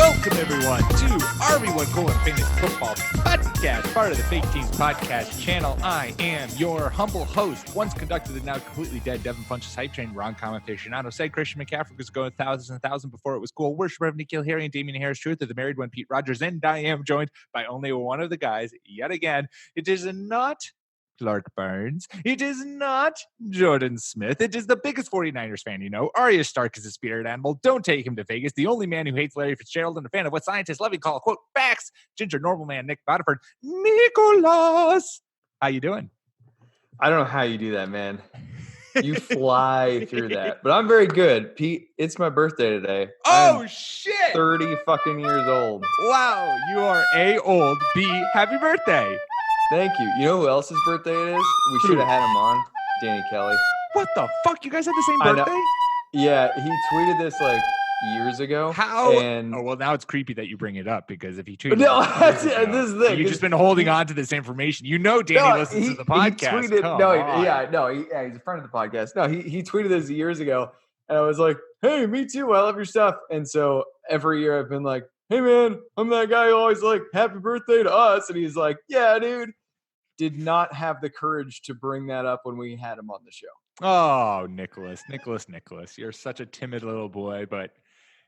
Welcome, everyone, to RB1 Fantasy Football Podcast, part of the Fake Teams Podcast channel. I am your humble host, once conducted and now completely dead Devin Funch's hype train, Ron Common aficionado. Said Christian McCaffrey was going thousands and thousands before it was cool. Worship Reverend Nikhil Harry and Damian Harris Truth of the married one, Pete Rogers, and I am joined by only one of the guys yet again. It is not Clark Burns. It is not Jordan Smith. It is the biggest 49ers fan you know. Arya Stark is a spirit animal. Don't take him to Vegas. The only man who hates Larry Fitzgerald and a fan of what scientists love and call, quote, facts. Ginger normal man Nick Botiford. Nicholas. How you doing? I don't know how you do that, man. You fly through that. But I'm very good. Pete, it's my birthday today. Oh, shit. 30 fucking years old. Wow. You are A, old, B, happy birthday. Thank you. You know who else's birthday it is? We should have had him on. Danny Kelly. What the fuck? You guys had the same birthday? Yeah, he tweeted this like years ago. How? And oh, well, now it's creepy that you bring it up because if he tweeted this is the thing. You've just been holding on to this information. You know Danny listens to the podcast. He's a friend of the podcast. No, he tweeted this years ago. And I was like, hey, me too. I love your stuff. And so every year I've been like, hey, man, I'm that guy who always like, happy birthday to us. And he's like, yeah, dude. Did not have the courage to bring that up when we had him on the show. Oh, Nicholas. You're such a timid little boy, but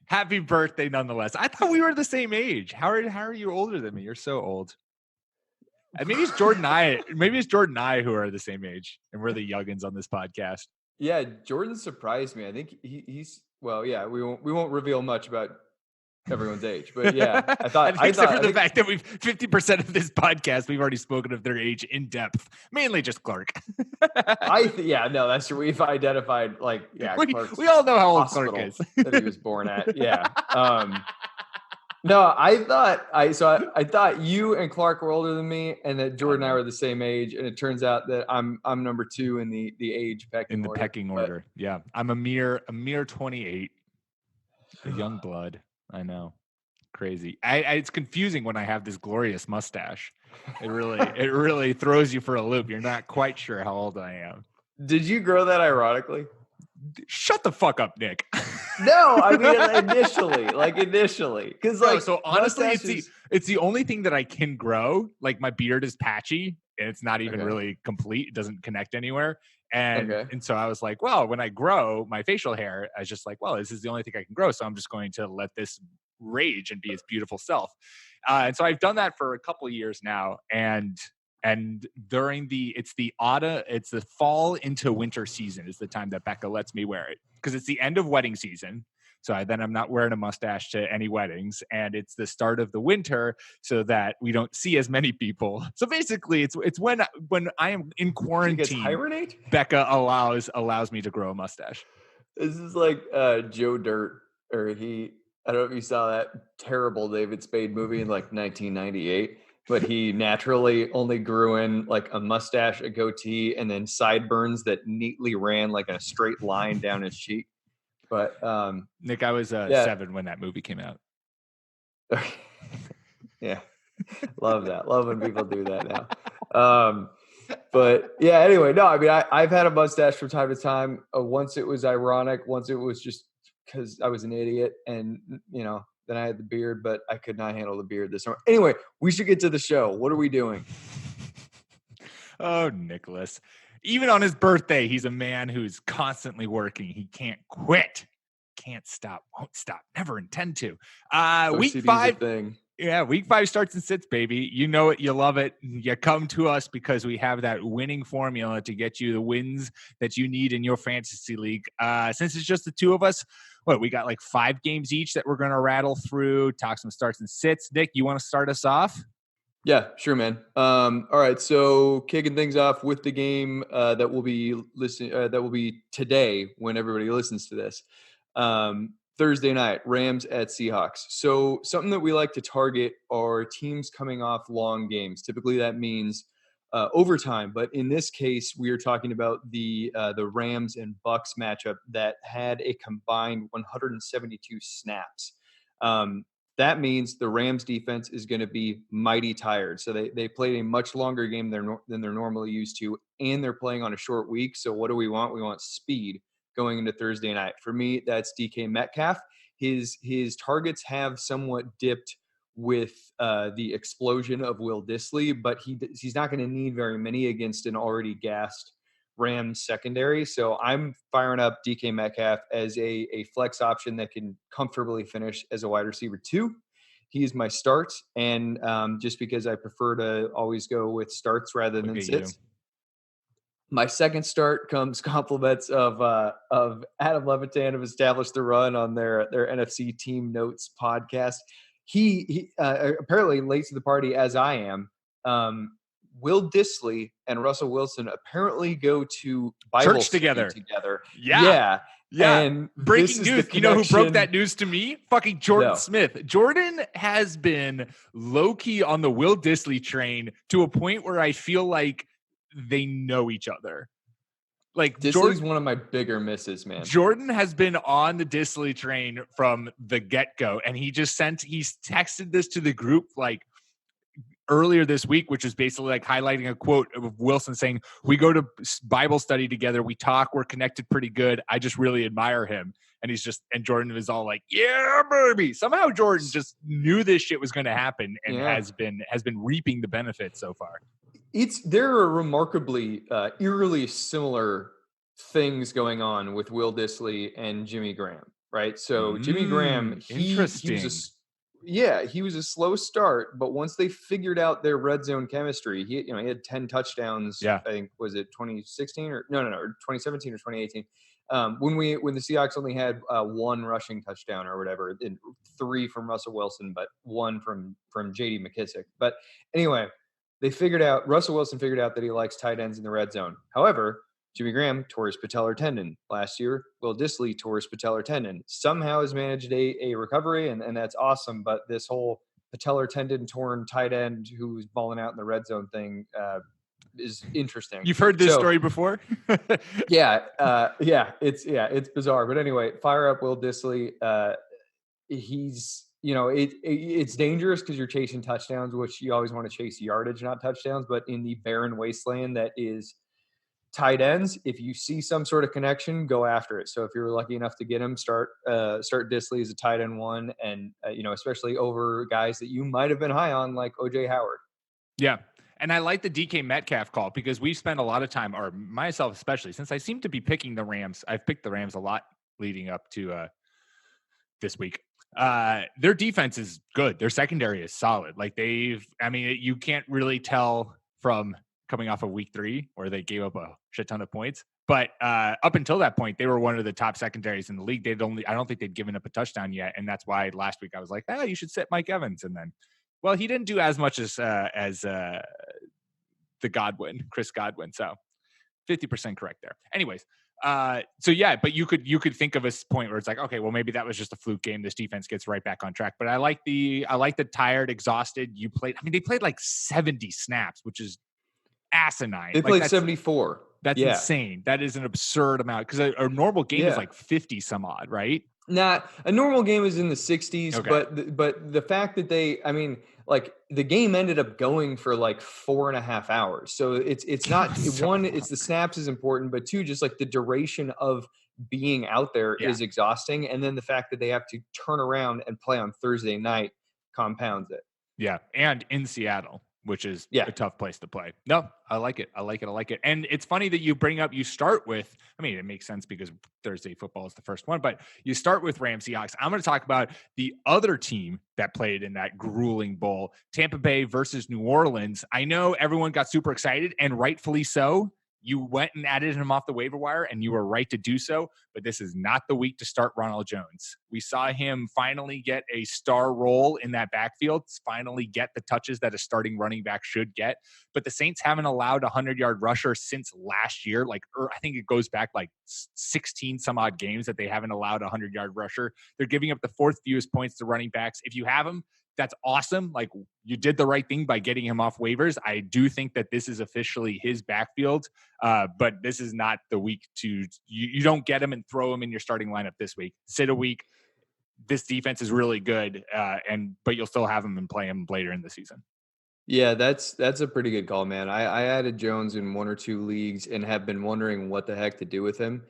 happy birthday nonetheless. I thought we were the same age. How are you older than me? You're so old. And maybe it's Jordan and I who are the same age, and we're the youngins on this podcast. Yeah, Jordan surprised me. I think he's well, yeah, we won't reveal much about everyone's age, but yeah, except for the fact that we've 50% of this podcast we've already spoken of their age in depth, mainly just Clark. That's true. We've identified we all know how old Clark is that he was born at. Yeah. No, I thought you and Clark were older than me, and that Jordan and I were the same age. And it turns out that I'm number 2 in the age pecking order. Yeah, I'm a mere 28, a young blood. I know, crazy. It's confusing when I have this glorious mustache. It really throws you for a loop. You're not quite sure how old I am. Did you grow that ironically? Shut the fuck up, Nick. No, I mean initially, because so honestly, it's the only thing that I can grow. Like my beard is patchy and it's not even really complete. It doesn't connect anywhere. And so I was like, well, when I grow my facial hair, I was just like, well, this is the only thing I can grow. So I'm just going to let this rage and be its beautiful self. And so I've done that for a couple of years now. And during it's the fall into winter season is the time that Becca lets me wear it, because it's the end of wedding season. So then I'm not wearing a mustache to any weddings, and it's the start of the winter, so that we don't see as many people. So basically, it's when I am in quarantine. Hibernate? Becca allows me to grow a mustache. This is like Joe Dirt, or I don't know if you saw that terrible David Spade movie in like 1998. But he naturally only grew in like a mustache, a goatee, and then sideburns that neatly ran like in a straight line down his cheek. But Nick, I was 7 when that movie came out. Yeah, love that. Love when people do that now. But yeah, anyway, no, I mean, I've had a mustache from time to time. Once it was ironic. Once it was just because I was an idiot, and then I had the beard, but I could not handle the beard this summer. Anyway, we should get to the show. What are we doing? Oh, Nicholas. Even on his birthday, he's a man who's constantly working. He can't quit. Can't stop. Won't stop. Never intend to. Week 5. Yeah, week 5 starts and sits, baby. You know it. You love it. You come to us because we have that winning formula to get you the wins that you need in your fantasy league. Since it's just the two of us, we got like 5 games each that we're going to rattle through, talk some starts and sits. Nick, you want to start us off? Yeah, sure, man. All right, so kicking things off with the game that will be today when everybody listens to this. Thursday night, Rams at Seahawks. So something that we like to target are teams coming off long games. Typically that means overtime, but in this case, we are talking about the Rams and Bucks matchup that had a combined 172 snaps. That means the Rams defense is going to be mighty tired. So they played a much longer game than they're normally used to, and they're playing on a short week. So what do we want? We want speed going into Thursday night. For me, that's DK Metcalf. His targets have somewhat dipped with the explosion of Will Dissly, but he's not going to need very many against an already gassed Rams secondary. So I'm firing up DK Metcalf as a flex option that can comfortably finish as a wide receiver 2. He's my start, and just because I prefer to always go with starts rather than sits. My second start comes compliments of Adam Levitan of Established the Run on their NFC Team Notes podcast. He apparently late to the party as I am. Will Dissly and Russell Wilson apparently go to Bible church together. Yeah. And breaking news. You know who broke that news to me? Fucking Jordan Smith. Jordan has been low-key on the Will Dissly train to a point where I feel like they know each other. Like Dissly's one of my bigger misses, man. Jordan has been on the Dissly train from the get-go, and he's texted this to the group like earlier this week, which is basically like highlighting a quote of Wilson saying, "We go to Bible study together. We talk. We're connected pretty good. I just really admire him." And Jordan is all like, "Yeah, baby." Somehow Jordan just knew this shit was going to happen and has been reaping the benefits so far. There are remarkably eerily similar things going on with Will Dissly and Jimmy Graham, right? So Jimmy Graham, he was a slow start, but once they figured out their red zone chemistry, he had 10 touchdowns. Yeah. I think was it 2016 or 2017 or 2018. When the Seahawks only had one rushing touchdown or whatever, and 3 from Russell Wilson, but 1 from J.D. McKissick. But anyway, Russell Wilson figured out that he likes tight ends in the red zone. However, Jimmy Graham tore his patellar tendon last year. Will Dissly tore his patellar tendon. Somehow has managed a recovery, and that's awesome. But this whole patellar tendon torn tight end who's balling out in the red zone thing is interesting. You've heard this story before? It's bizarre. But anyway, fire up Will Dissly. It's dangerous because you're chasing touchdowns, which you always want to chase yardage, not touchdowns. But in the barren wasteland that is tight ends, if you see some sort of connection, go after it. So if you're lucky enough to get him, start Dissly as a tight end 1, and especially over guys that you might have been high on, like OJ Howard. Yeah. And I like the DK Metcalf call because we've spent a lot of time, or myself especially, since I seem to be picking the Rams. I've picked the Rams a lot leading up to this week. Their defense is good. Their secondary is solid. You can't really tell from coming off of week 3 where they gave up a shit ton of points. But up until that point, they were one of the top secondaries in the league. I don't think they'd given up a touchdown yet. And that's why last week I was like, you should sit Mike Evans. And then, he didn't do as much as the Chris Godwin. So 50% correct there. Anyways. But you could think of a point where it's like, okay, well, maybe that was just a fluke game. This defense gets right back on track. But I like the tired, exhausted. They played like 70 snaps, which is asinine. They played 74. That's insane. That is an absurd amount because a normal game is like 50 some odd, right? A normal game is in the 60s, okay. but the fact that the game ended up going for like 4.5 hours. So it's not one, it's the snaps is important, but 2, just like the duration of being out there is exhausting. And then the fact that they have to turn around and play on Thursday night compounds it. Yeah. And in Seattle, which is a tough place to play. No, I like it. And it's funny that you start with, it makes sense because Thursday football is the first one, but you start with Rams Seahawks. I'm going to talk about the other team that played in that grueling bowl, Tampa Bay versus New Orleans. I know everyone got super excited, and rightfully so. You went and added him off the waiver wire, and you were right to do so, but this is not the week to start Ronald Jones. We saw him finally get a star role in that backfield, finally get the touches that a starting running back should get, but the Saints haven't allowed a 100-yard rusher since last year. I think it goes back like 16 some odd games that they haven't allowed a 100-yard rusher. They're giving up the 4th fewest points to running backs. If you have them, that's awesome. Like, you did the right thing by getting him off waivers. I do think that this is officially his backfield, but this is not the week to you don't get him and throw him in your starting lineup this week. Sit a week. This defense is really good, but you'll still have him and play him later in the season. Yeah, that's a pretty good call, man. I added Jones in 1 or 2 leagues and have been wondering what the heck to do with him.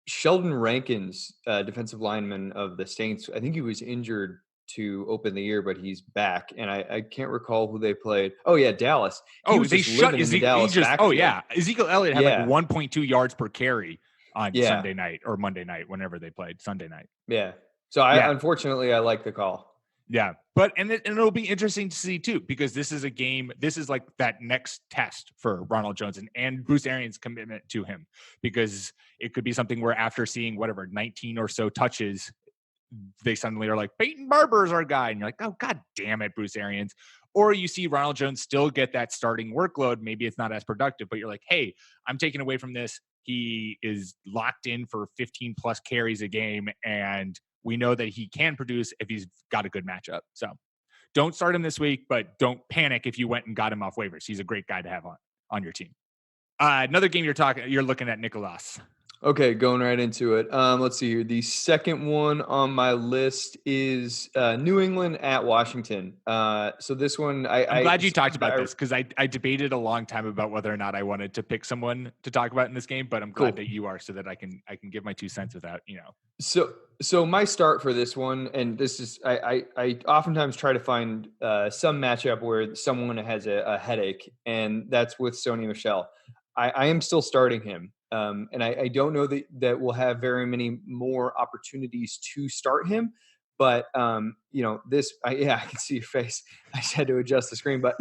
Sheldon Rankins, defensive lineman of the Saints, I think he was injured to open the year, but he's back. And I can't recall who they played. Oh, yeah, Dallas. He was just living in the Dallas backfield. Oh, yeah. Ezekiel Elliott had like 1.2 yards per carry on Sunday night or Monday night, whenever they played Sunday night. Yeah. So unfortunately, I like the call. Yeah. But, and it'll be interesting to see too, because this is a game, this is like that next test for Ronald Jones and Bruce Arians' commitment to him, because it could be something where after seeing 19 or so touches, they suddenly are like, Peyton Barber's our guy. And you're like, oh, God damn it, Bruce Arians. Or you see Ronald Jones still get that starting workload. Maybe it's not as productive, but you're like, hey, I'm taking away from this. He is locked in for 15 plus carries a game. And we know that he can produce if he's got a good matchup. So don't start him this week, but don't panic if you went and got him off waivers. He's a great guy to have on your team. Another game you're looking at, Nicolas. Okay, going right into it. Let's see here. The second one on my list is New England at Washington. So this one, I'm glad you talked about this, because I debated a long time about whether or not I wanted to pick someone to talk about in this game, but I'm glad that you are, so that I can give my 2 cents without, So my start for this one, and this is I oftentimes try to find some matchup where someone has a headache, and that's with Sony Michel. I am still starting him. And I don't know that we'll have very many more opportunities to start him, but I can see your face. I just had to adjust the screen, but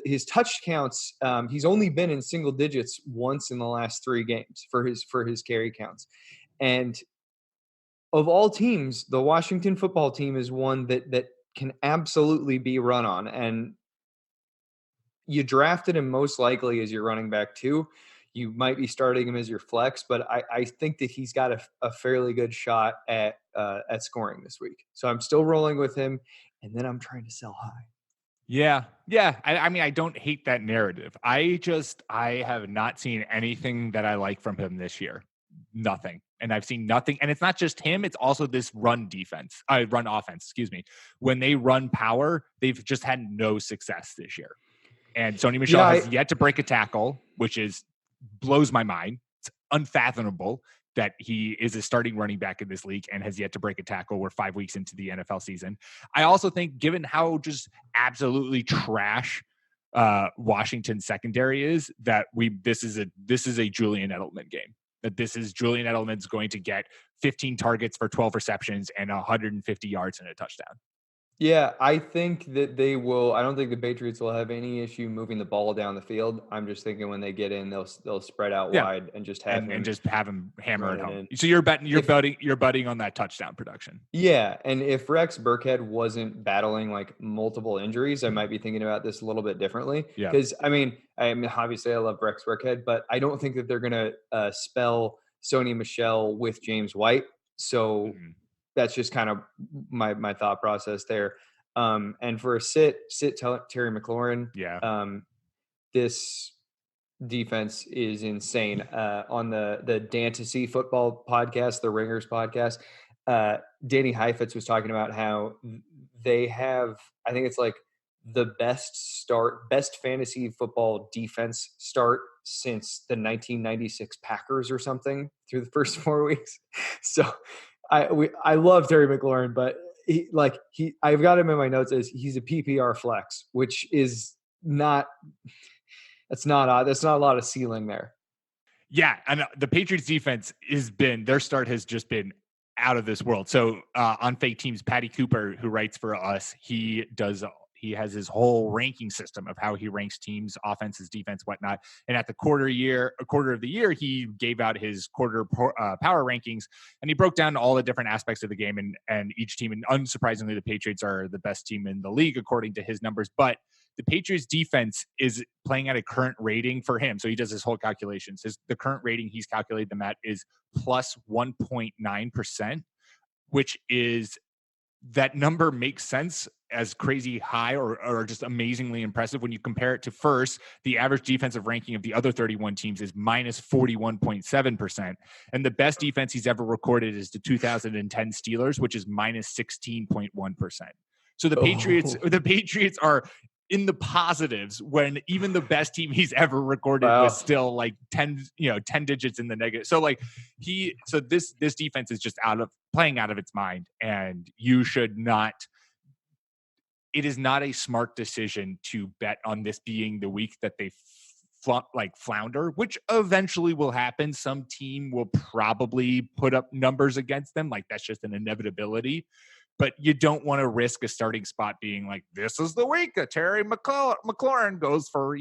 his touch counts. He's only been in single digits once in the last 3 games for his carry counts, and of all teams, the Washington football team is one that can absolutely be run on. And you drafted him most likely as your running back too. You might be starting him as your flex, but I think that he's got a fairly good shot at scoring this week. So I'm still rolling with him, and then I'm trying to sell high. Yeah. I mean, I don't hate that narrative. I have not seen anything that I like from him this year. Nothing. And I've seen nothing. And it's not just him. It's also this run offense, excuse me. When they run power, they've just had no success this year. And Sony Michel has yet to break a tackle, which blows my mind. It's unfathomable that he is a starting running back in this league and has yet to break a tackle. We're 5 weeks into the NFL season. I also think, given how just absolutely trash Washington secondary is, that this is a Julian Edelman game. That this is Julian Edelman's going to get 15 targets for 12 receptions and 150 yards and a touchdown. Yeah, I think that they will. I don't think the Patriots will have any issue moving the ball down the field. I'm just thinking when they get in, they'll spread out wide and just have him hammer it home. So you're betting on that touchdown production. Yeah, and if Rex Burkhead wasn't battling like multiple injuries, I might be thinking about this a little bit differently. Yeah, because I mean, obviously I love Rex Burkhead, but I don't think that they're gonna spell Sony Michel with James White. So. Mm-hmm. That's just kind of my thought process there. And for a sit Terry McLaurin. Yeah. This defense is insane. On the Fantasy Football podcast, the Ringers podcast, Danny Heifetz was talking about how they have, I think it's like the best fantasy football defense start since the 1996 Packers or something through the first 4 weeks. So I love Terry McLaurin, but I've got him in my notes as he's a PPR flex, which is that's not a lot of ceiling there. Yeah, and the Patriots defense their start has just been out of this world. So on Fake Teams, Patty Cooper, who writes for us, he has his whole ranking system of how he ranks teams, offenses, defense, whatnot. And at the quarter of the year, he gave out his quarter power rankings, and he broke down all the different aspects of the game and each team. And unsurprisingly, the Patriots are the best team in the league, according to his numbers. But the Patriots defense is playing at a current rating for him. So he does his whole calculations. The current rating he's calculated them at is plus 1.9%, which is, that number makes sense as crazy high or just amazingly impressive when you compare it to first. The average defensive ranking of the other 31 teams is minus 41.7%. And the best defense he's ever recorded is the 2010 Steelers, which is minus 16.1%. So the Patriots are in the positives when even the best team he's ever recorded was still like 10 digits in the negative. So like this defense is just playing out of its mind, and you should not. It is not a smart decision to bet on this being the week that they flounder, which eventually will happen. Some team will probably put up numbers against them. Like that's just an inevitability. But you don't want to risk a starting spot being like, this is the week that Terry McLaurin goes for,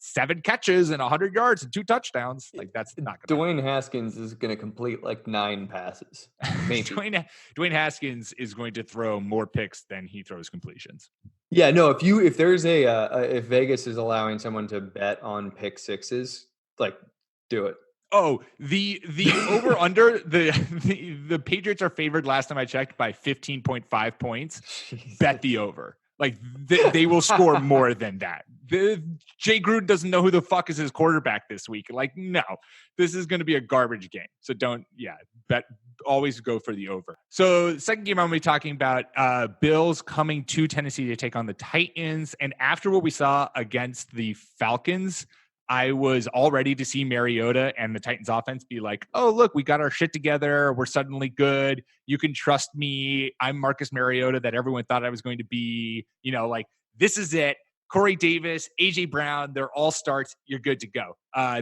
7 catches and 100 yards and 2 touchdowns. Like that's not going to Dwayne Haskins is going to complete like 9 passes. Maybe. Dwayne Haskins is going to throw more picks than he throws completions. Yeah, no, if there's if Vegas is allowing someone to bet on pick sixes, like do it. Oh, the over under the Patriots are favored last time I checked by 15.5 points. Jesus. Bet the over. Like they will score more than that. Jay Gruden doesn't know who the fuck is his quarterback this week. Like, no, this is going to be a garbage game. So bet. Always go for the over. So the second game I'm going to be talking about, Bills coming to Tennessee to take on the Titans. And after what we saw against the Falcons, I was all ready to see Mariota and the Titans offense be like, oh, look, we got our shit together. We're suddenly good. You can trust me. I'm Marcus Mariota that everyone thought I was going to be. Like, this is it. Corey Davis, A.J. Brown, they're all starts. You're good to go.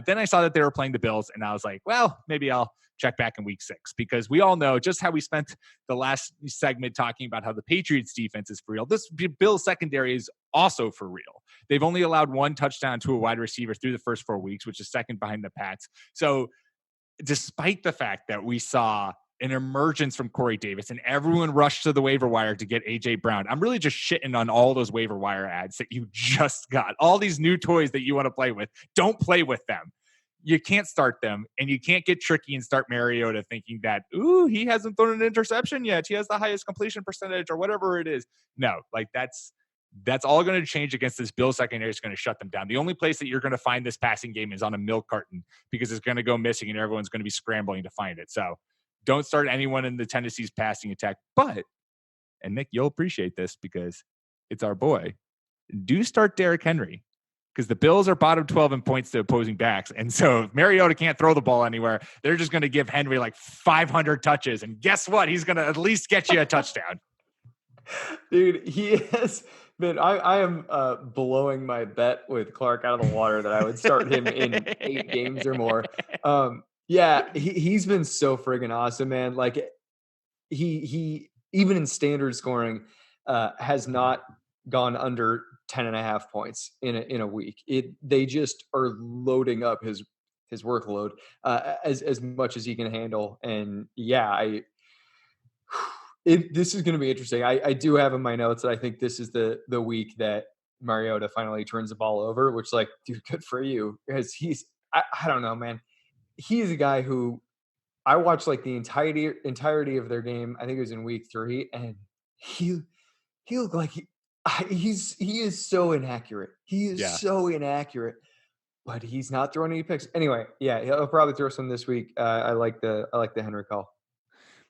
Then I saw that they were playing the Bills, and I was like, well, maybe I'll check back in week 6, because we all know just how we spent the last segment talking about how the Patriots defense is for real. This Bills secondary is also for real. They've only allowed 1 touchdown to a wide receiver through the first 4 weeks, which is second behind the Pats. So despite the fact that we saw an emergence from Corey Davis and everyone rushed to the waiver wire to get A.J. Brown, I'm really just shitting on all those waiver wire ads that you just got. All these new toys that you want to play with. Don't play with them. You can't start them, and you can't get tricky and start Mariota thinking that, ooh, he hasn't thrown an interception yet. He has the highest completion percentage or whatever it is. No, like that's all going to change against this Bills secondary. Is going to shut them down. The only place that you're going to find this passing game is on a milk carton, because it's going to go missing and everyone's going to be scrambling to find it. So don't start anyone in the Tennessee's passing attack. But, and Nick, you'll appreciate this because it's our boy, do start Derrick Henry, because the Bills are bottom 12 in points to opposing backs. And so if Mariota can't throw the ball anywhere, they're just going to give Henry like 500 touches. And guess what? He's going to at least get you a touchdown. Dude, he has been, I am blowing my bet with Clark out of the water that I would start him in 8 games or more. Yeah, he's been so friggin' awesome, man. Like he even in standard scoring has not gone under 10.5 points in a week. They just are loading up his workload as much as he can handle. And yeah, this is going to be interesting. I do have in my notes that I think this is the week that Mariota finally turns the ball over, which, like, dude, good for you, because I don't know, man. He is a guy who I watched like the entirety of their game. I think it was in week 3, and he looked like he is so inaccurate. He is so inaccurate, but he's not throwing any picks. Anyway, yeah, he'll probably throw some this week. I like the Henry call.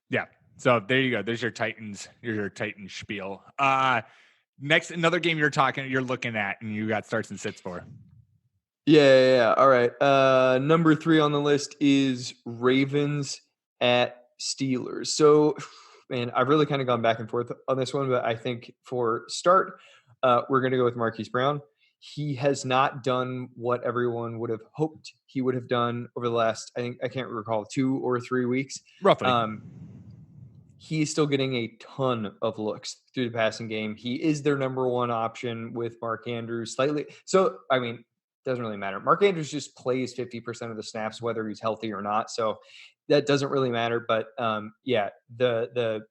Yeah. So there you go. There's your Titans. Your Titans spiel. Next, another game you're looking at, and you got starts and sits for. Yeah. All right. Number 3 on the list is Ravens at Steelers. So, man, I've really kind of gone back and forth on this one, but I think for start, we're going to go with Marquise Brown. He has not done what everyone would have hoped he would have done over the last, I can't recall, 2 or 3 weeks. Roughly. He's still getting a ton of looks through the passing game. He is their number 1 option with Mark Andrews slightly. So, I mean, doesn't really matter. Mark Andrews just plays 50% of the snaps, whether he's healthy or not. So that doesn't really matter. But yeah, the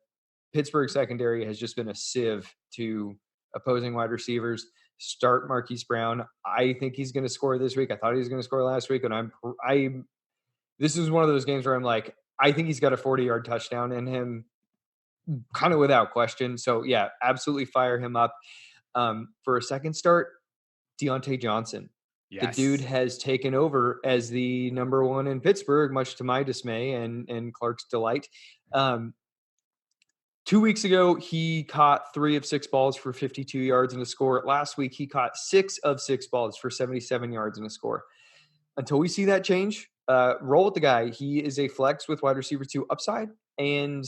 Pittsburgh secondary has just been a sieve to opposing wide receivers. Start Marquise Brown. I think he's going to score this week. I thought he was going to score last week, and this is one of those games where I'm like, I think he's got a 40-yard touchdown in him, kind of without question. So yeah, absolutely fire him up. For a second start, Deontay Johnson. Yes. The dude has taken over as the number 1 in Pittsburgh, much to my dismay and Clark's delight. 2 weeks ago, he caught 3 of 6 balls for 52 yards and a score. Last week, he caught 6 of 6 balls for 77 yards and a score. Until we see that change, roll with the guy. He is a flex with wide receiver 2 upside. And,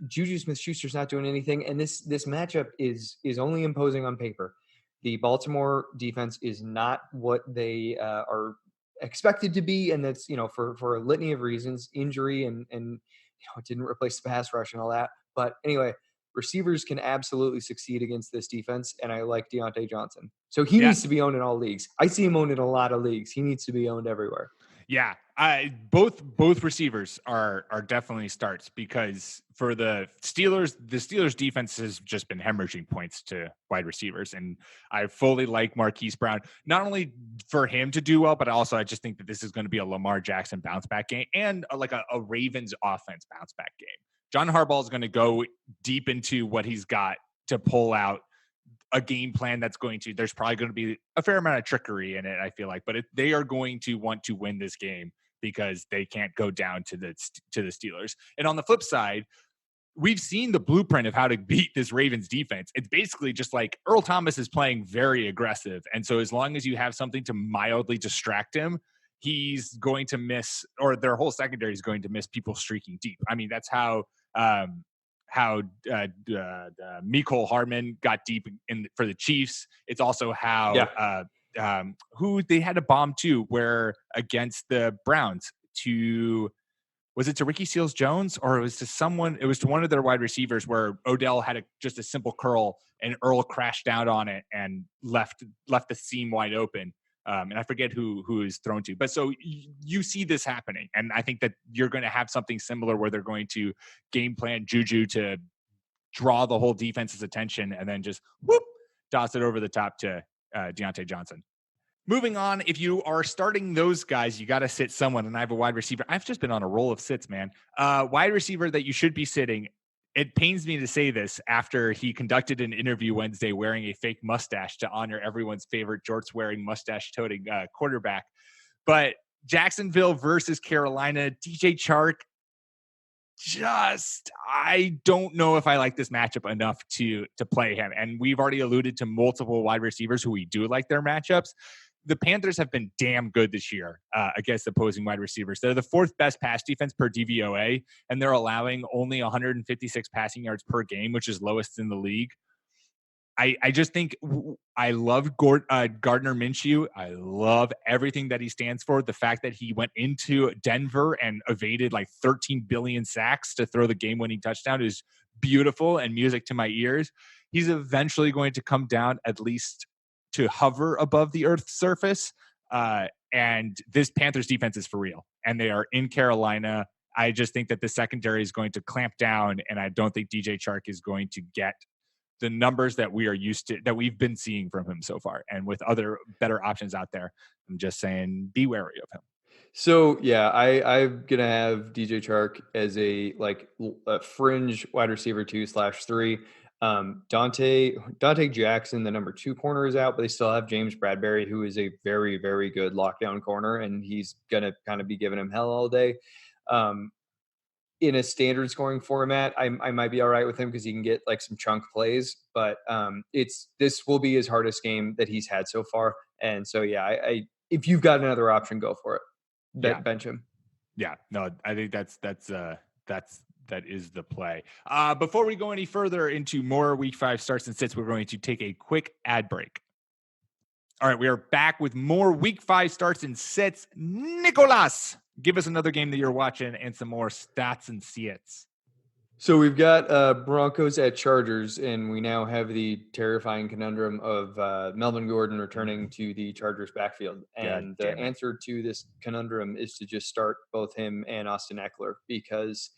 Juju Smith-Schuster's not doing anything. And this matchup is only imposing on paper. The Baltimore defense is not what they are expected to be. And that's, for a litany of reasons, injury and it didn't replace the pass rush and all that. But anyway, receivers can absolutely succeed against this defense, and I like Deontay Johnson. So he needs to be owned in all leagues. I see him owned in a lot of leagues. He needs to be owned everywhere. Yeah, both receivers are definitely starts, because for the Steelers defense has just been hemorrhaging points to wide receivers, and I fully like Marquise Brown, not only for him to do well, but also I just think that this is going to be a Lamar Jackson bounce back game and a Ravens offense bounce back game. John Harbaugh is going to go deep into what he's got to pull out a game plan there's probably going to be a fair amount of trickery in it, I feel like, but they are going to want to win this game because they can't go down to the Steelers. And on the flip side, we've seen the blueprint of how to beat this Ravens defense. It's basically just like Earl Thomas is playing very aggressive. And so as long as you have something to mildly distract him, he's going to miss, or their whole secondary is going to miss people streaking deep. I mean, that's how Mecole Hardman got deep for the Chiefs. It's also how who they had a bomb to where against the Browns was it to Ricky Seals-Jones, or it was to one of their wide receivers where Odell had just a simple curl and Earl crashed down on it and left the seam wide open. And I forget who is thrown to. But so you see this happening. And I think that you're going to have something similar where they're going to game plan Juju to draw the whole defense's attention and then just toss it over the top to Deontay Johnson. Moving on, if you are starting those guys, you got to sit someone. And I have a wide receiver. I've just been on a roll of sits, man. Wide receiver that you should be sitting. It pains me to say this after he conducted an interview Wednesday wearing a fake mustache to honor everyone's favorite jorts-wearing, mustache-toting quarterback. But Jacksonville versus Carolina, DJ Chark, I don't know if I like this matchup enough to play him. And we've already alluded to multiple wide receivers who we do like their matchups. The Panthers have been damn good this year against opposing wide receivers. They're the 4th best pass defense per DVOA, and they're allowing only 156 passing yards per game, which is lowest in the league. I just think I love Gardner Minshew. I love everything that he stands for. The fact that he went into Denver and evaded like 13 billion sacks to throw the game-winning touchdown is beautiful and music to my ears. He's eventually going to come down at least to hover above the Earth's surface. And this Panthers defense is for real. And they are in Carolina. I just think that the secondary is going to clamp down, and I don't think DJ Chark is going to get the numbers that we are used to, that we've been seeing from him so far. And with other better options out there, I'm just saying, be wary of him. So yeah, I'm gonna have DJ Chark as a fringe wide receiver 2/3. Dante Jackson, the number 2 corner, is out, but they still have James Bradbury, who is a very, very good lockdown corner, and he's gonna kind of be giving him hell all day. In a standard scoring format, I might be all right with him because he can get like some chunk plays, but this will be his hardest game that he's had so far. And so yeah, if you've got another option, go for it. Bench him. Yeah, no, I think that is the play. Before we go any further into more Week 5 starts and sits, we're going to take a quick ad break. All right, we are back with more Week 5 starts and sits. Nicolas, give us another game that you're watching and some more stats and sits. So we've got Broncos at Chargers, and we now have the terrifying conundrum of Melvin Gordon returning to the Chargers backfield. And the answer to this conundrum is to just start both him and Austin Eckler, because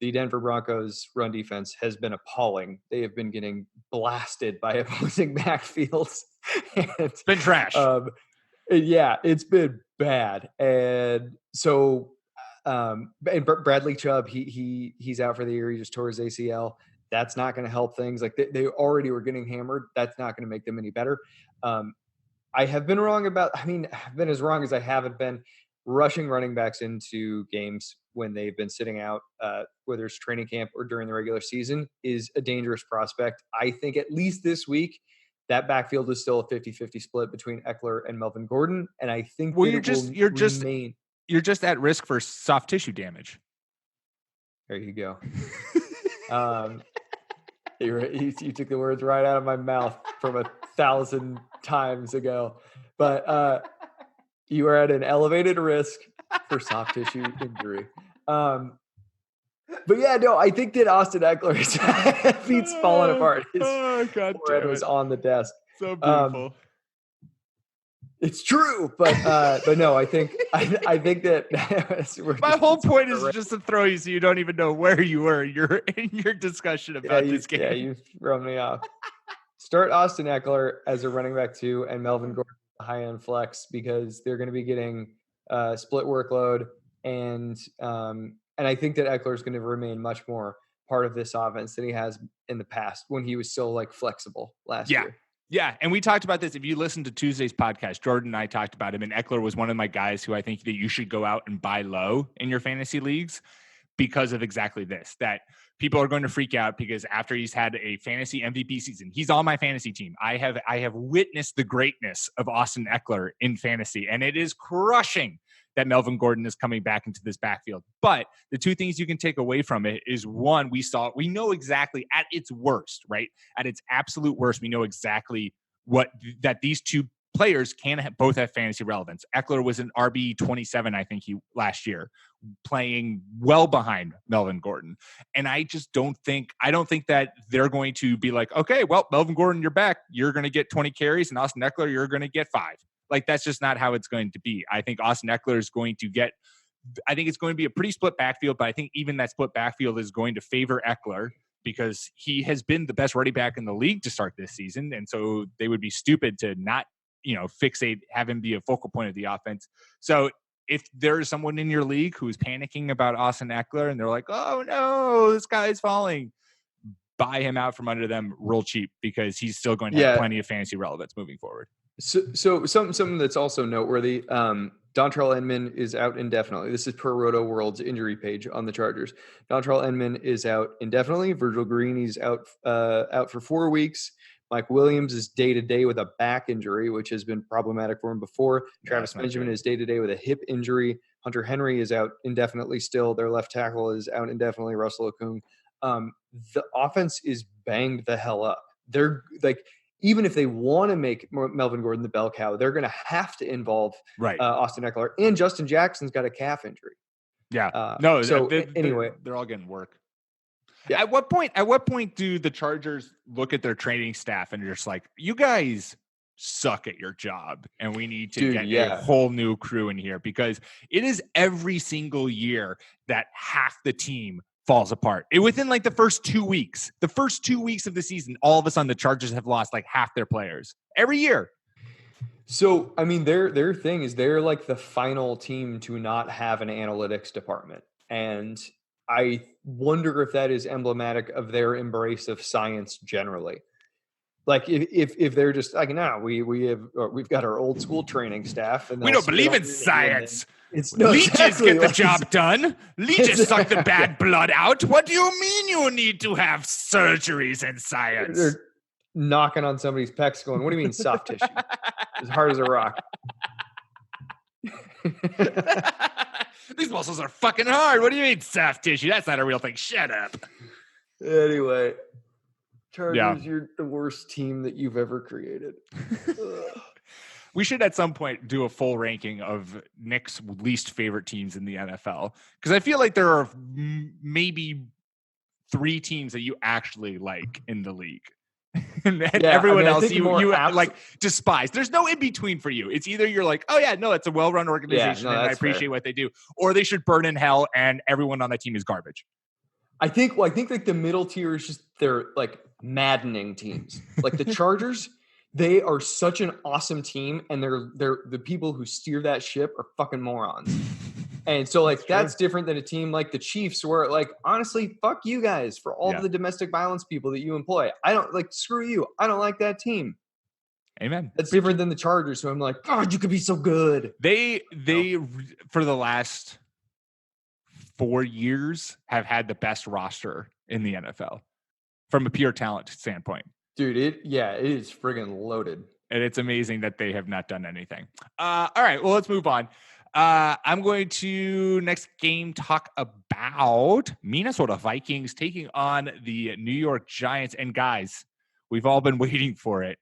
the Denver Broncos run defense has been appalling. They have been getting blasted by opposing backfields. It's been trash. Yeah, it's been bad. And so and Bradley Chubb, he's out for the year. He just tore his ACL. That's not going to help things. Like they already were getting hammered. That's not going to make them any better. I have been wrong I've been as wrong as I haven't been rushing running backs into games when they've been sitting out, whether it's training camp or during the regular season, is a dangerous prospect. I think at least this week, that backfield is still a 50-50 split between Eckler and Melvin Gordon. And I think you're just at risk for soft tissue damage. There you go. You took the words right out of my mouth from 1,000 times ago. But you are at an elevated risk for soft tissue injury. But yeah, no, I think that Austin Eckler's feet's falling apart. His forehead was on the desk. So beautiful. It's true, but no, I think that my whole point is just to throw you so you don't even know where you were in your discussion about this game. Yeah, you've thrown me off. Start Austin Eckler as a running back 2 and Melvin Gordon high-end flex because they're going to be getting split workload, and I think that Eckler is going to remain much more part of this offense than he has in the past when he was still like flexible last year. Yeah, and we talked about this. If you listen to Tuesday's podcast, Jordan and I talked about him, and Eckler was one of my guys who I think that you should go out and buy low in your fantasy leagues because of exactly this, that people are going to freak out because after he's had a fantasy MVP season, he's on my fantasy team. I have witnessed the greatness of Austin Eckler in fantasy, and it is crushing that Melvin Gordon is coming back into this backfield. But the two things you can take away from it is, one, we know exactly at its worst, right? At its absolute worst, we know exactly that these two players both have fantasy relevance. Eckler was an RB 27, I think last year, playing well behind Melvin Gordon. And I don't think that they're going to be like, okay, well, Melvin Gordon, you're back. You're going to get 20 carries, and Austin Eckler, you're going to get 5. Like, that's just not how it's going to be. I think Austin Eckler is going to I think it's going to be a pretty split backfield, but I think even that split backfield is going to favor Eckler because he has been the best running back in the league to start this season. And so they would be stupid to not, have him be a focal point of the offense. So if there's someone in your league who's panicking about Austin Eckler and they're like, oh no, this guy's falling, buy him out from under them real cheap because he's still going to have plenty of fantasy relevance moving forward. So something that's also noteworthy, Dontrell Inman is out indefinitely. This is per Roto World's injury page on the Chargers. Dontrell Inman is out indefinitely. Virgil Green is out for 4 weeks. Mike Williams is day-to-day with a back injury, which has been problematic for him before. Travis Benjamin is day-to-day with a hip injury. Hunter Henry is out indefinitely still. Their left tackle is out indefinitely, Russell Okung. The offense is banged the hell up. They're like, even if they want to make Melvin Gordon the bell cow, they're going to have to involve Austin Eckler, and Justin Jackson's got a calf injury. Yeah. Anyway, they're all getting work. Yeah. At what point do the Chargers look at their training staff and they're just like, you guys suck at your job and we need to get a whole new crew in here? Because it is every single year that half the team falls apart. Within like the first 2 weeks of the season, all of a sudden the Chargers have lost like half their players every year. So, I mean, their thing is they're like the final team to not have an analytics department. And I wonder if that is emblematic of their embrace of science generally. Like if they're just like, no, we've got our old school training staff, and we don't believe in science. Leeches get the job done. Leeches suck the bad blood out. What do you mean you need to have surgeries in science? They're knocking on somebody's pecs, going, "What do you mean soft tissue? As hard as a rock." These muscles are fucking hard. What do you mean soft tissue? That's not a real thing. Shut up. Anyway, Chargers, you're the worst team that you've ever created. We should at some point do a full ranking of Nick's least favorite teams in the NFL. Because I feel like there are maybe 3 teams that you actually like in the league. and everyone else you like despise. There's no in between for you. It's either you're like, oh yeah, no, it's a well-run organization and I appreciate what they do, or they should burn in hell and everyone on that team is garbage. I think like the middle tier is just they're like maddening teams. Like the Chargers, they are such an awesome team, and they're the people who steer that ship are fucking morons. And so like that's different than a team like the Chiefs, where like honestly, fuck you guys for all of the domestic violence people that you employ. I don't like screw you. I don't like that team. Amen. That's different than the Chargers, who I'm like, God, you could be so good. They for the last 4 years have had the best roster in the NFL from a pure talent standpoint. Dude, it is friggin' loaded. And it's amazing that they have not done anything. All right, well, let's move on. I'm going to next game talk about Minnesota Vikings taking on the New York Giants. And guys, we've all been waiting for it.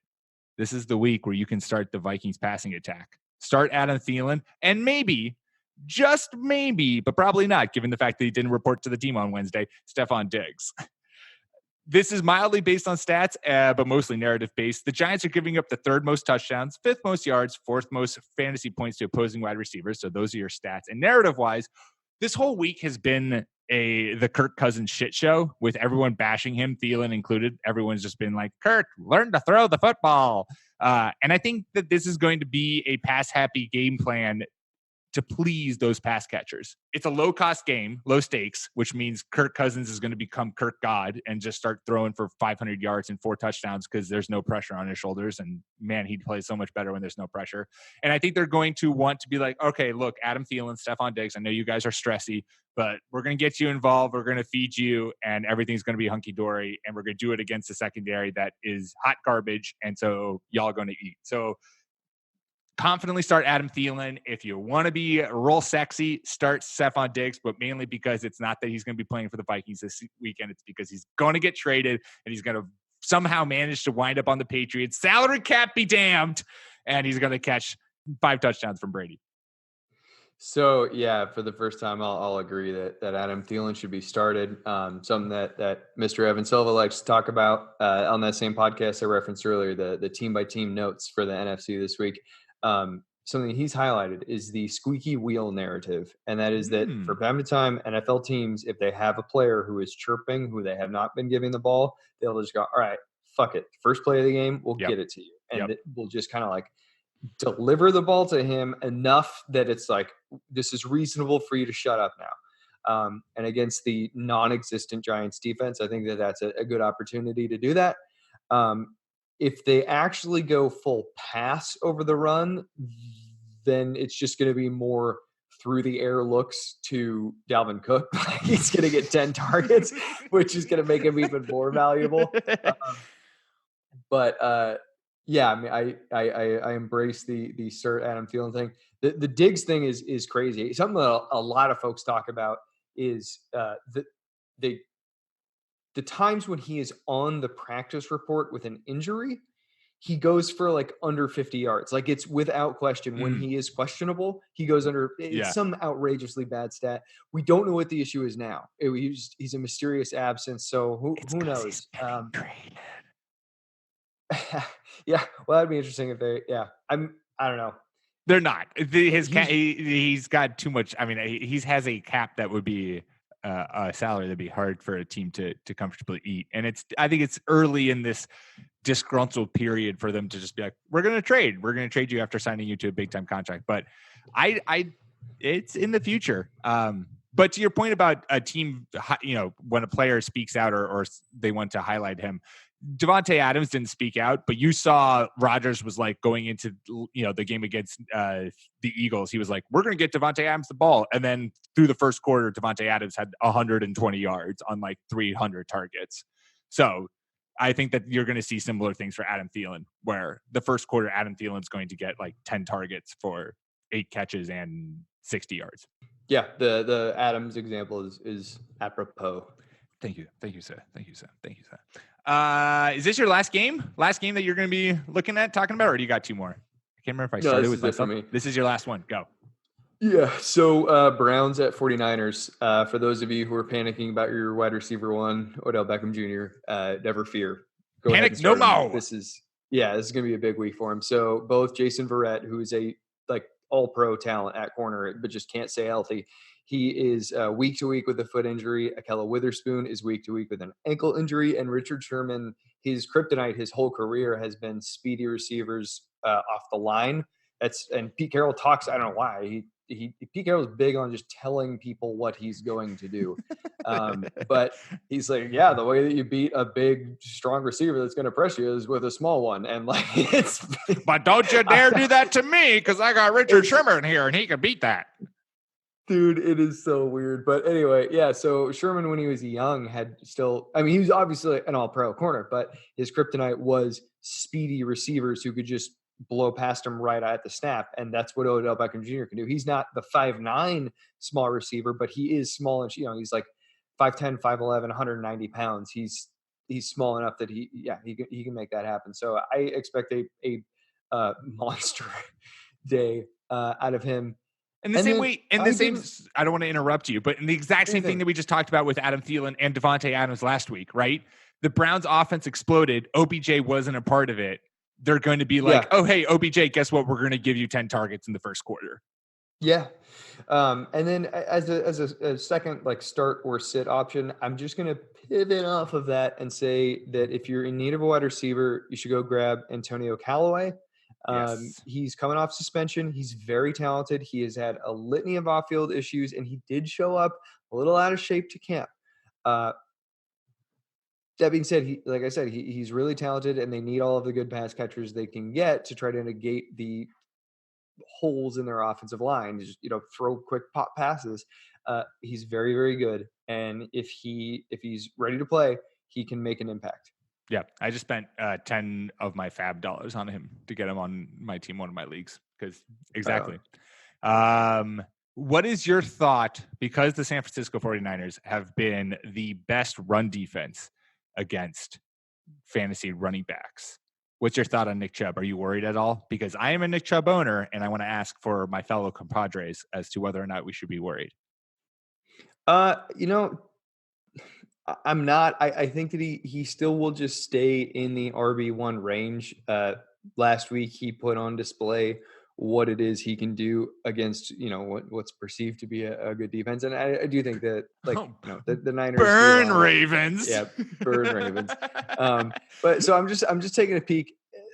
This is the week where you can start the Vikings passing attack. Start Adam Thielen, and maybe, just maybe, but probably not, given the fact that he didn't report to the team on Wednesday, Stephon Diggs. This is mildly based on stats, but mostly narrative-based. The Giants are giving up the third most touchdowns, fifth most yards, fourth most fantasy points to opposing wide receivers. So those are your stats. And narrative-wise, this whole week has been the Kirk Cousins shit show with everyone bashing him, Thielen included. Everyone's just been like, Kirk, learn to throw the football. And I think that this is going to be a pass-happy game plan to please those pass catchers. It's a low-cost game, low stakes, which means Kirk Cousins is going to become Kirk God and just start throwing for 500 yards and 4 touchdowns because there's no pressure on his shoulders. And man, he plays so much better when there's no pressure. And I think they're going to want to be like, okay, look, Adam Thielen, Stephon Diggs, I know you guys are stressy, but we're going to get you involved. We're going to feed you, and everything's going to be hunky-dory. And we're going to do it against a secondary that is hot garbage. And so y'all are going to eat. So confidently start Adam Thielen. If you want to be real sexy, start Stephon Diggs, but mainly because it's not that he's going to be playing for the Vikings this weekend. It's because he's going to get traded and he's going to somehow manage to wind up on the Patriots. Salary cap be damned. And he's going to catch 5 touchdowns from Brady. So, yeah, for the first time, I'll agree that Adam Thielen should be started. Something that Mr. Evan Silva likes to talk about on that same podcast I referenced earlier, the team-by-team notes for the NFC this week. Something he's highlighted is the squeaky wheel narrative. And that is that from time to time, NFL teams, if they have a player who is chirping, who they have not been giving the ball, they'll just go, all right, fuck it. First play of the game, we'll get it to you. And we'll just kind of like deliver the ball to him enough that it's like, this is reasonable for you to shut up now. And against the non-existent Giants defense, I think that's a good opportunity to do that. If they actually go full pass over the run, then it's just going to be more through the air looks to Dalvin Cook. He's going to get 10 targets, which is going to make him even more valuable. Yeah, I mean, I embrace the start Adam Thielen thing. The Diggs thing is crazy. Something that a lot of folks talk about is the times when he is on the practice report with an injury, he goes for like under 50 yards. Like it's without question when he is questionable, he goes under some outrageously bad stat. We don't know what the issue is now. He's a mysterious absence. So who knows? Yeah. Well, that'd be interesting if I don't know. They're not. He's got too much. I mean, he has a cap that would be a salary that'd be hard for a team to comfortably eat. And I think it's early in this disgruntled period for them to just be like, we're going to trade you after signing you to a big time contract. But it's in the future. But to your point about a team, when a player speaks out or they want to highlight him, Devontae Adams didn't speak out, but you saw Rodgers was like going into, the game against the Eagles. He was like, we're going to get Devontae Adams the ball. And then through the first quarter, Devontae Adams had 120 yards on like 300 targets. So I think that you're going to see similar things for Adam Thielen, where the first quarter, Adam Thielen's going to get like 10 targets for 8 catches and 60 yards. Yeah. The Adams example is apropos. Thank you, sir. Is this your last game? Last game that you're going to be looking at, talking about, or do you got 2 more? I can't remember if I started with myself. This is your last one. Go. Yeah. So Browns at 49ers. For those of you who are panicking about your wide receiver 1, Odell Beckham Jr., never fear. Go Panic no more. This is going to be a big week for him. So both Jason Verrett, who is a all-pro talent at corner, but just can't stay healthy. He is week to week with a foot injury. Akella Witherspoon is week to week with an ankle injury. And Richard Sherman, his kryptonite his whole career has been speedy receivers off the line. And Pete Carroll talks, I don't know why. Pete Carroll's big on just telling people what he's going to do. But he's like, yeah, the way that you beat a big, strong receiver that's going to press you is with a small one. And but don't you dare do that to me, because I got Richard Sherman here and he can beat that. Dude, it is so weird. But anyway, yeah. So Sherman, when he was young, he was obviously an all-pro corner, but his kryptonite was speedy receivers who could just blow past him right at the snap. And that's what Odell Beckham Jr. can do. He's not the 5'9" small receiver, but he is small. And, he's like 5'10", 5'11", 190 pounds. He's small enough that he can make that happen. So I expect a monster day out of him. I don't want to interrupt you, but in the exact same thing that we just talked about with Adam Thielen and Devontae Adams last week, right? The Browns offense exploded. OBJ wasn't a part of it. They're going to be like, oh, hey, OBJ, guess what? We're going to give you 10 targets in the first quarter. Yeah. And then as a second, like, start or sit option, I'm just going to pivot off of that and say that if you're in need of a wide receiver, you should go grab Antonio Callaway. Yes. He's coming off suspension. He's very talented. He has had a litany of off-field issues, and he did show up a little out of shape to camp. That being said, he's really talented, and they need all of the good pass catchers they can get to try to negate the holes in their offensive line. Just, throw quick pop passes. He's very, very good, and if he's ready to play, he can make an impact. Yeah, I just spent 10 of my fab dollars on him to get him on my team, one of my leagues. Because exactly. What is your thought? Because the San Francisco 49ers have been the best run defense against fantasy running backs. What's your thought on Nick Chubb? Are you worried at all? Because I am a Nick Chubb owner, and I want to ask for my fellow compadres as to whether or not we should be worried. I'm not. I think that he still will just stay in the RB1 range. Last week, he put on display what it is he can do against, what's perceived to be a good defense. And I do think that, the Niners burn Ravens. Yeah, burn Ravens. But so I'm just taking a peek.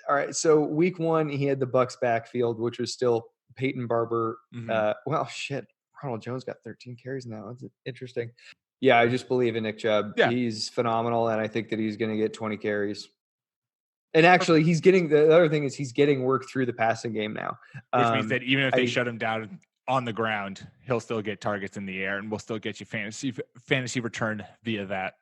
All right. So week 1, he had the Bucs backfield, which was still Peyton Barber. Mm-hmm. Ronald Jones got 13 carries now. That's interesting. Yeah, I just believe in Nick Chubb. Yeah. He's phenomenal, and I think that he's going to get 20 carries. And actually, the other thing is he's getting work through the passing game now. Which means that even if they shut him down on the ground, he'll still get targets in the air, and we'll still get you fantasy return via that.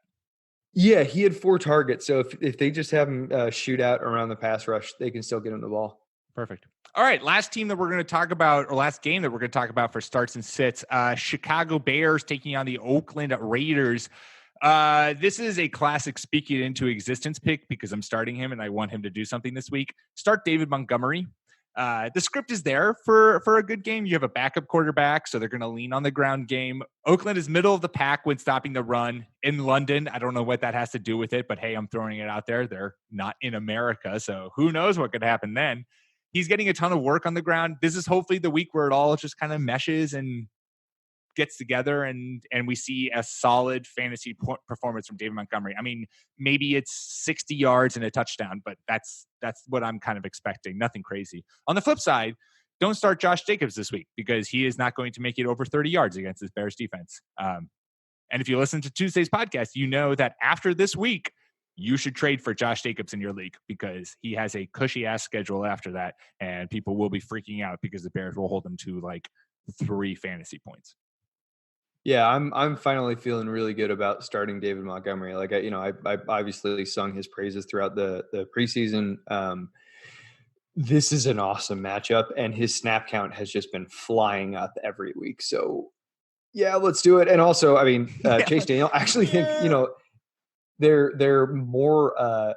Yeah, he had 4 targets. So if they just have him shoot out around the pass rush, they can still get him the ball. Perfect. All right, last team that we're going to talk about, or last game that we're going to talk about for starts and sits, Chicago Bears taking on the Oakland Raiders. This is a classic speak it into existence pick because I'm starting him and I want him to do something this week. Start David Montgomery. The script is there for a good game. You have a backup quarterback, so they're going to lean on the ground game. Oakland is middle of the pack when stopping the run in London. I don't know what that has to do with it, but hey, I'm throwing it out there. They're not in America, so who knows what could happen then. He's getting a ton of work on the ground. This is hopefully the week where it all just kind of meshes and gets together and we see a solid fantasy performance from David Montgomery. I mean, maybe it's 60 yards and a touchdown, but that's what I'm kind of expecting. Nothing crazy. On the flip side, don't start Josh Jacobs this week because he is not going to make it over 30 yards against this Bears defense. And if you listen to Tuesday's podcast, you know that after this week, you should trade for Josh Jacobs in your league because he has a cushy-ass schedule after that, and people will be freaking out because the Bears will hold them to like 3 fantasy points. Yeah, I'm finally feeling really good about starting David Montgomery. Like, I obviously sung his praises throughout the preseason. This is an awesome matchup, and his snap count has just been flying up every week. So, yeah, let's do it. And also, I mean, Chase Daniel, I actually think, they're more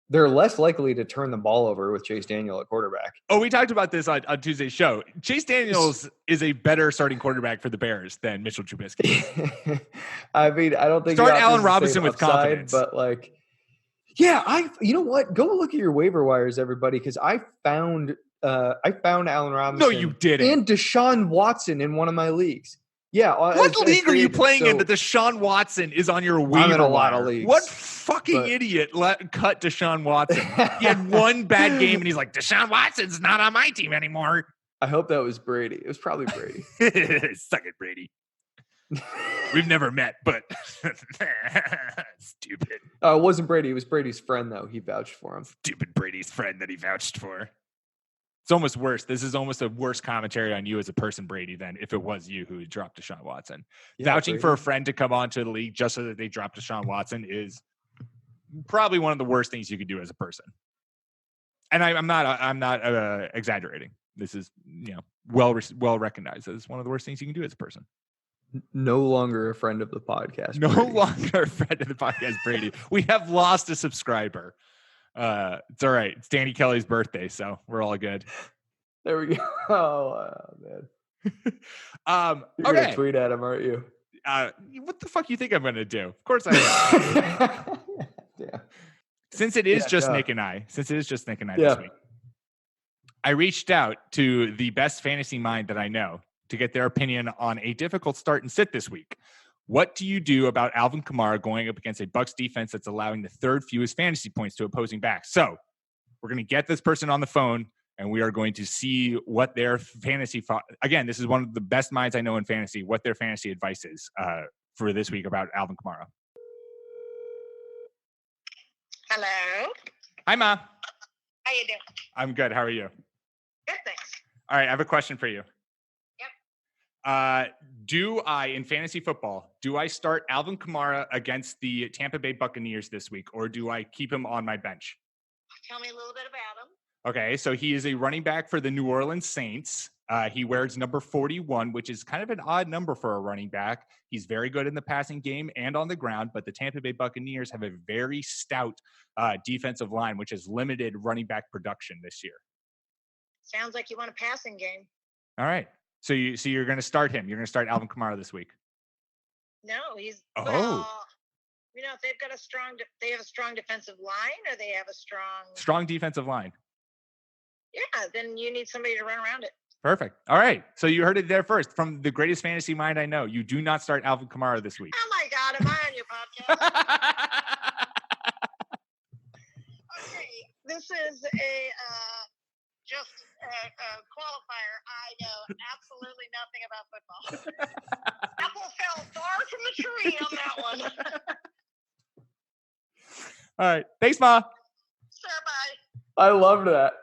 they're less likely to turn the ball over with Chase Daniel at quarterback. Oh, we talked about this on Tuesday's show. Chase Daniels is a better starting quarterback for the Bears than Mitchell Trubisky. I mean, I don't think start Allen Robinson with confidence, but like, yeah, you know what? Go look at your waiver wires, everybody, because I found Allen Robinson. No, you didn't. And Deshaun Watson in one of my leagues. Yeah. What league are you playing in that Deshaun Watson is on your waiver? I'm in a lot of leagues. What fucking idiot cut Deshaun Watson? He had one bad game and he's like, Deshaun Watson's not on my team anymore. I hope that was Brady. It was probably Brady. Suck it, Brady. We've never met, but stupid. It wasn't Brady. It was Brady's friend, though. He vouched for him. Stupid Brady's friend that he vouched for. It's almost worse. This is almost a worse commentary on you as a person, Brady, than if it was you who dropped Deshaun Watson. Yeah, vouching Brady. For a friend to come onto the league just so that they dropped Deshaun Watson is probably one of the worst things you could do as a person. And I'm not exaggerating. This is, well recognized as one of the worst things you can do as a person. No longer a friend of the podcast. No longer a friend of the podcast, Brady. We have lost a subscriber. It's all right. It's Danny Kelly's birthday, so we're all good. There we go. Oh man. You're okay. gonna tweet at him, aren't you? What the fuck you think I'm gonna do? Of course I am. Yeah. Since it is just Nick and I this week, I reached out to the best fantasy mind that I know to get their opinion on a difficult start and sit this week. What do you do about Alvin Kamara going up against a Bucs defense that's allowing the third fewest fantasy points to opposing backs? So we're going to get this person on the phone, and we are going to see what their fantasy again, this is one of the best minds I know in fantasy, what their fantasy advice is for this week about Alvin Kamara. Hello. Hi, Ma. How you doing? I'm good. How are you? Good, thanks. All right, I have a question for you. Yep. Do I, in fantasy football, start Alvin Kamara against the Tampa Bay Buccaneers this week, or do I keep him on my bench? Tell me a little bit about him. Okay, so he is a running back for the New Orleans Saints. He wears number 41, which is kind of an odd number for a running back. He's very good in the passing game and on the ground, but the Tampa Bay Buccaneers have a very stout defensive line, which has limited running back production this year. Sounds like you want a passing game. All right. So you're going to start him. You're going to start Alvin Kamara this week. No, he's if they've got they have a strong defensive line, or they have a strong defensive line. Yeah, then you need somebody to run around it. Perfect. All right. So you heard it there first from the greatest fantasy mind I know. You do not start Alvin Kamara this week. Oh my God, am I on your podcast? Okay, this is just a qualifier. I know absolutely nothing about football. Apple fell far from the tree on that one. All right. Thanks, Ma. Sure, bye. I loved that.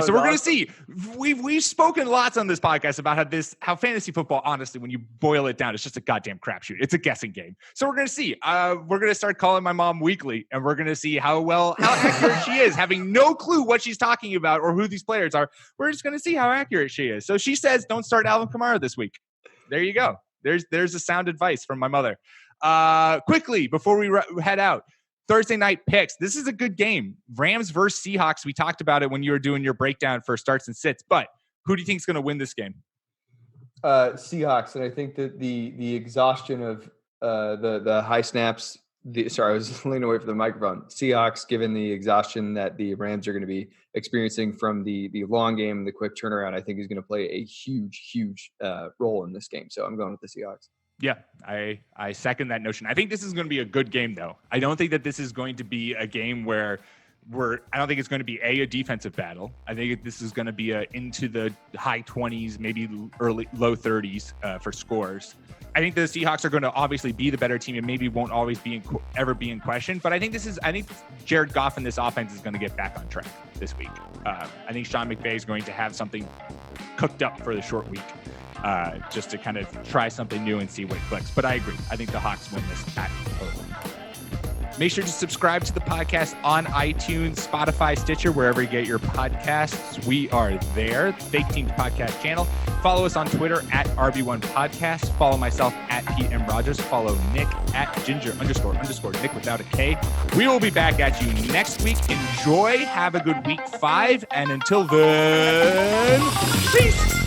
So we're going to see. We've spoken lots on this podcast about how fantasy football, honestly, when you boil it down, it's just a goddamn crapshoot. It's a guessing game. So we're going to see. We're going to start calling my mom weekly, and we're going to see how accurate she is, having no clue what she's talking about or who these players are. We're just going to see how accurate she is. So she says, don't start Alvin Kamara this week. There you go. There's a sound advice from my mother. Quickly, before we head out, Thursday night picks. This is a good game. Rams versus Seahawks. We talked about it when you were doing your breakdown for starts and sits. But who do you think is going to win this game? Seahawks. And I think that the exhaustion of the high snaps. I was leaning away from the microphone. Seahawks, given the exhaustion that the Rams are going to be experiencing from the long game and the quick turnaround, I think is going to play a huge role in this game. So I'm going with the Seahawks. Yeah, I second that notion. I think this is going to be a good game, though. I don't think that this is going to be a game where I don't think it's going to be a defensive battle. I think this is going to be into the high 20s, maybe low 30s for scores. I think the Seahawks are going to obviously be the better team and maybe won't always ever be in question. But I think Jared Goff and this offense is going to get back on track this week. I think Sean McVay is going to have something cooked up for the short week. Just to kind of try something new and see what clicks. But I agree. I think the Hawks win this at home. Make sure to subscribe to the podcast on iTunes, Spotify, Stitcher, wherever you get your podcasts. We are there. Fake Teams Podcast channel. Follow us on Twitter at RB1 Podcast. Follow myself at Pete M. Rogers. Follow Nick at Ginger__Nick without a K. We will be back at you next week. Enjoy. Have a good week 5. And until then, peace.